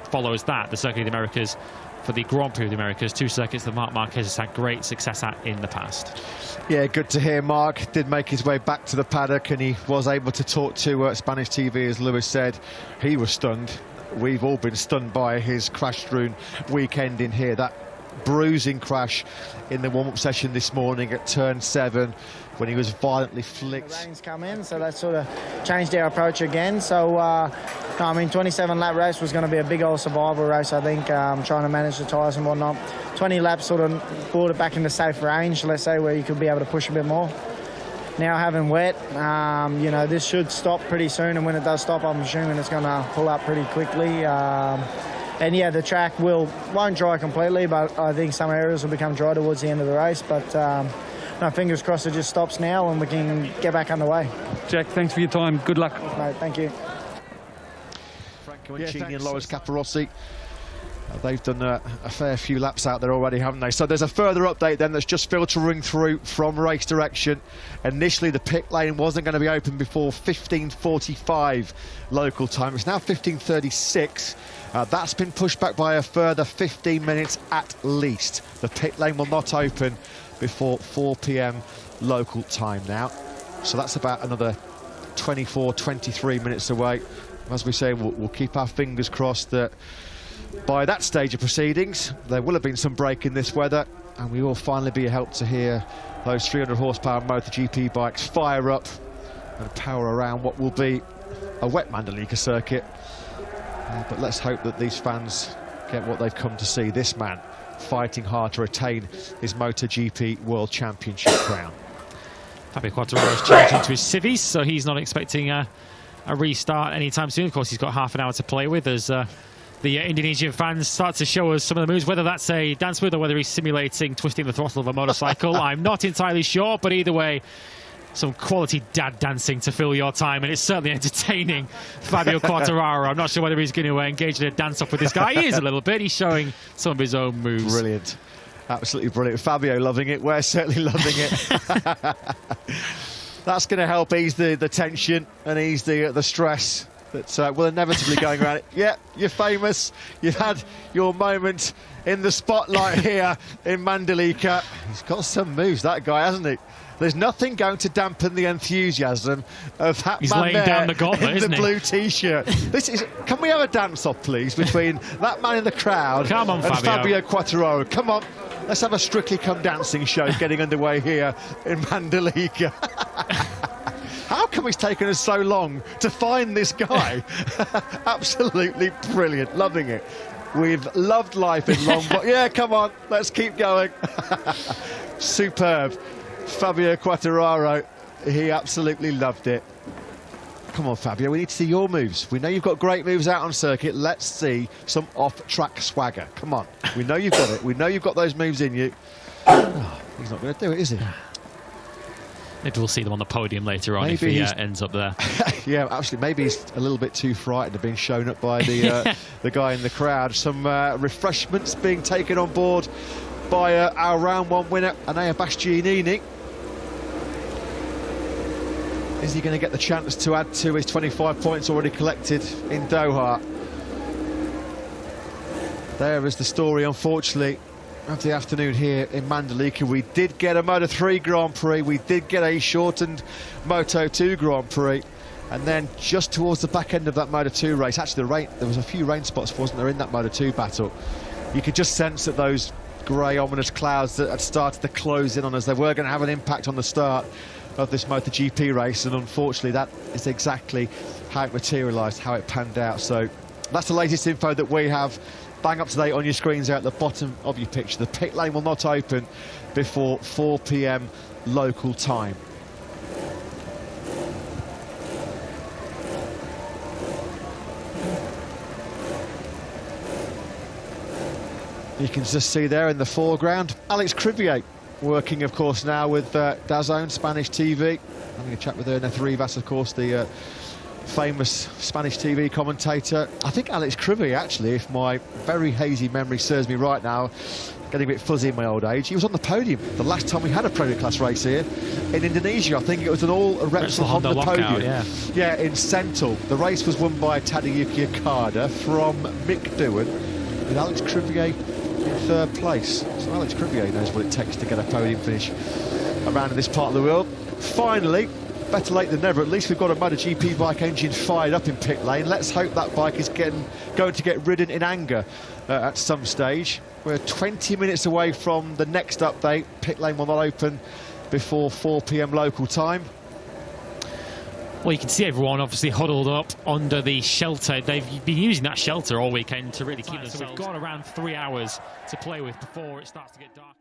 follows that, the Circuit of the Americas, for the Grand Prix of the Americas, 2 circuits that Marc Marquez has had great success at in the past. Yeah, good to hear. Marc did make his way back to the paddock, and he was able to talk to Spanish TV, as Lewis said. He was stunned. We've all been stunned by his crash-strewn weekend in here. That bruising crash in the warm-up session this morning at turn 7, when he was violently flicked. The rains come in, so that sort of changed our approach again. So, I mean, 27-lap race was going to be a big old survival race, I think, trying to manage the tyres and whatnot. 20 laps sort of brought it back into safe range, let's say, where you could be able to push a bit more. Now having wet, you know, this should stop pretty soon, and when it does stop, I'm assuming it's going to pull up pretty quickly. And yeah, the track won't dry completely, but I think some areas will become dry towards the end of the race. But no, fingers crossed it just stops now and we can get back underway. Jack, thanks for your time. Good luck. Mate, thank you. Franco and Loris Capirossi. They've done a fair few laps out there already, haven't they? So there's a further update then that's just filtering through from race direction. Initially, the pit lane wasn't going to be open before 15:45 local time. It's now 15:36. That's been pushed back by a further 15 minutes at least. The pit lane will not open before 4 p.m. local time now. So that's about another 24, 23 minutes away. As we say, we'll keep our fingers crossed that by that stage of proceedings, there will have been some break in this weather, and we will finally be helped to hear those 300 horsepower MotoGP bikes fire up and power around what will be a wet Mandalika circuit. But let's hope that these fans get what they've come to see. This man fighting hard to retain his MotoGP World Championship crown. Fabio Quartararo's changed into his civvies, so he's not expecting a restart anytime soon. Of course, he's got half an hour to play with as the Indonesian fans start to show us some of the moves, whether that's a dance move or whether he's simulating twisting the throttle of a motorcycle. I'm not entirely sure, but either way, some quality dad dancing to fill your time, and it's certainly entertaining. Fabio Quartararo, I'm not sure whether he's going to engage in a dance-off with this guy. He is a little bit. He's showing some of his own moves. Brilliant. Absolutely brilliant. Fabio loving it. We're certainly loving it. That's going to help ease the tension and ease the stress that will inevitably going around it. Yeah, you're famous. You've had your moment in the spotlight here in Mandalika. He's got some moves, that guy, hasn't he? There's nothing going to dampen the enthusiasm of that He's man laying there down the gauntlet, in isn't the he? blue T-shirt. Can we have a dance-off, please, between that man in the crowd Come on, and Fabio Quartararo? Come on, let's have a Strictly Come Dancing show getting underway here in Mandalika. How come it's taken us so long to find this guy? Absolutely brilliant, loving it. We've loved life in Lombard. Yeah, come on, let's keep going. Superb. Fabio Quartararo, he absolutely loved it. Come on, Fabio, we need to see your moves. We know you've got great moves out on circuit. Let's see some off-track swagger. Come on, we know you've got it. We know you've got those moves in you. Oh, he's not going to do it, is he? Maybe we'll see them on the podium later on Maybe if he ends up there. Yeah, absolutely. Maybe he's a little bit too frightened of being shown up by the the guy in the crowd. Some refreshments being taken on board by our round 1 winner, Enea Bastianini. Is he going to get the chance to add to his 25 points already collected in Doha? There is the story, unfortunately, of the afternoon here in Mandalika. We did get a Moto3 Grand Prix, we did get a shortened Moto2 Grand Prix, and then just towards the back end of that Moto2 race, actually there was a few rain spots, wasn't there, in that Moto2 battle. You could just sense that those grey ominous clouds that had started to close in on us, they were going to have an impact on the start of this MotoGP race, and unfortunately that is exactly how it materialised, how it panned out. So that's the latest info that we have. Bang up to date on your screens there at the bottom of your picture. The pit lane will not open before 4 p.m. local time. You can just see there in the foreground Alex Crivier, working of course now with DAZN Spanish TV, having a chat with Ernest Rivas, of course, the famous Spanish TV commentator. I think Alex Cribby, actually, if my very hazy memory serves me right now, getting a bit fuzzy in my old age. He was on the podium the last time we had a Premier Class race here in Indonesia. I think it was an all Repsol Honda podium. Yeah, in Sentul. The race was won by Tadayuki Okada from Mick Doohan, with Alex Crivier in third place. So Alex Crivier knows what it takes to get a podium finish around in this part of the world. Finally, better late than never, at least we've got a MotoGP bike engine fired up in pit lane. Let's hope that bike is going to get ridden in anger at some stage. We're 20 minutes away from the next update. Pit lane will not open before 4 p.m. local time. Well, you can see everyone obviously huddled up under the shelter. They've been using that shelter all weekend to really keep themselves. So we've got around 3 hours to play with before it starts to get dark.